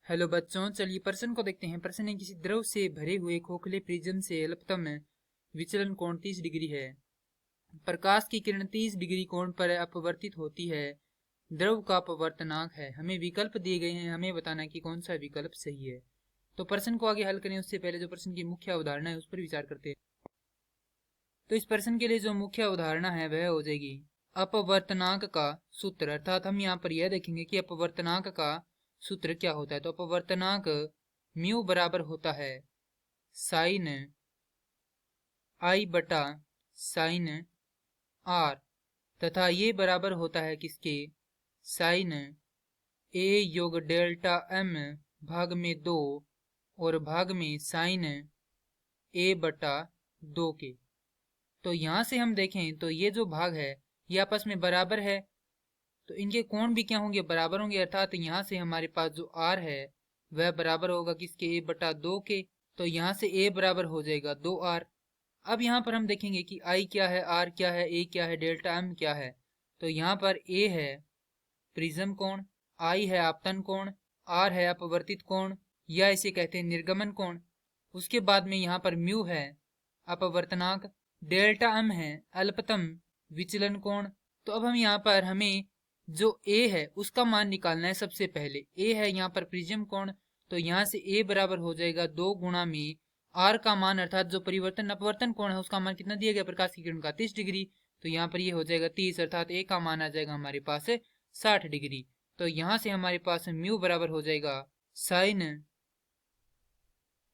Hello बच्चों, चलिए प्रश्न को देखते हैं। प्रश्न है किसी द्रव से भरे हुए खोखले प्रिज्म से अल्पतम विचलन कोण 30 डिग्री है। प्रकाश की किरण 30 डिग्री कोण पर अपवर्तित होती है। द्रव का अपवर्तनांक है। हमें विकल्प दिए गए हैं, हमें बताना है कि कौन सा विकल्प सही है। तो प्रश्न को आगे हल करें उससे पहले जो प्रश्न की मुख्य अवधारणा है उस पर विचार करते हैं। तो इस प्रश्न के लिए जो मुख्य अवधारणा है वह हो जाएगी अपवर्तनांक का सूत्र। अर्थात हम यहाँ पर यह देखेंगे कि अपवर्तनांक का सूत्र क्या होता है। तो अपवर्तनांक म्यू बराबर होता है साइन आई बटा साइन आर, तथा ये बराबर होता है किसके, साइन ए योग डेल्टा एम भाग में 2 और भाग में साइन ए बटा 2 के। तो यहां से हम देखें तो ये जो भाग है ये आपस में बराबर है, तो इनके कोण भी क्या होंगे, बराबर होंगे। अर्थात यहाँ से हमारे पास जो r है वह बराबर होगा किसके, a बटा 2 के। तो यहाँ से a बराबर हो जाएगा 2r। अब यहाँ पर हम देखेंगे कि I क्या है, r क्या है, a क्या है, डेल्टा m क्या है। तो यहाँ पर a है प्रिज्म कोण, I है आपतन कोण, r है अपवर्तित कोण या इसे कहते हैं निर्गमन कोण। उसके बाद में यहाँ पर म्यू है अपवर्तनांक, डेल्टा m है अल्पतम विचलन कोण। तो अब हम यहाँ पर हमें जो a है उसका मान निकालना है। सबसे पहले a है यहाँ पर प्रिज्म कोण, तो यहाँ से a बराबर हो जाएगा 2 गुणा में r का मान, अर्थात जो परिवर्तन अपवर्तन कोण है उसका मान कितना दिया गया, प्रकाश की किरण का 30 डिग्री। तो यहाँ पर ये हो जाएगा 30, अर्थात a का मान आ जाएगा हमारे पास 60 डिग्री। तो यहाँ से हमारे पास म्यू बराबर हो जाएगा साइन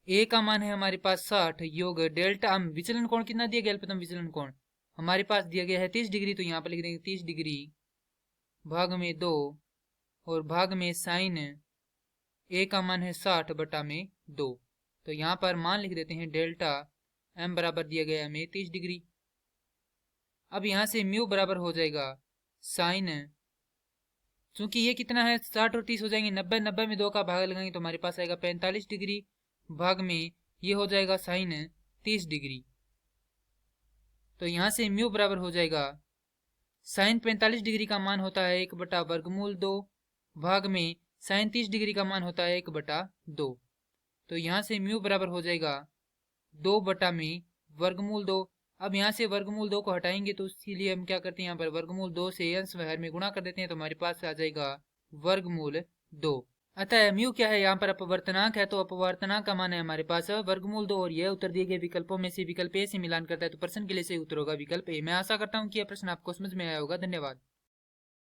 a का मान है हमारे पास 60 योग डेल्टा m, विचलन कोण कितना दिया गया, अल्पतम विचलन कोण हमारे पास दिया गया है 30 डिग्री। तो यहाँ पर लिख देंगे 30 डिग्री भाग में 2 और भाग में साइन a का मान है 60 बटा में 2। तो यहाँ पर मान लिख देते हैं डेल्टा m बराबर दिया गया हमें 30 डिग्री। अब यहाँ से म्यू बराबर हो जाएगा साइन, चूंकि ये कितना है 60 और 30 हो जाएंगे 90, 90 में 2 का भाग लगाएंगे तो हमारे पास आएगा 45 डिग्री, भाग में ये हो जाएगा साइन 30 डिग्री। तो यहाँ से म्यू बराबर हो जाएगा साइन 45 डिग्री का मान होता है 1 बटा वर्गमूल 2, भाग में साइन 30 डिग्री का मान होता है 1 बटा 2। तो यहाँ से म्यू बराबर हो जाएगा 2 बटा में वर्गमूल 2। अब यहाँ से वर्गमूल 2 को हटाएंगे तो इसीलिए हम क्या करते हैं, यहाँ पर वर्गमूल 2 से अंश में हर में गुणा कर देते हैं तो हमारे पास आ जाएगा वर्गमूल 2। अतः म्यू क्या है, यहाँ पर अपवर्तनांक है, तो अपवर्तनांक का मान है हमारे पास वर्गमूल 2 और यह उत्तर दिए गए विकल्पों में से विकल्प ए से मिलान करता है। तो प्रश्न के लिए सही उत्तर होगा विकल्प ए। मैं आशा करता हूँ कि यह प्रश्न आपको समझ में आया होगा। धन्यवाद।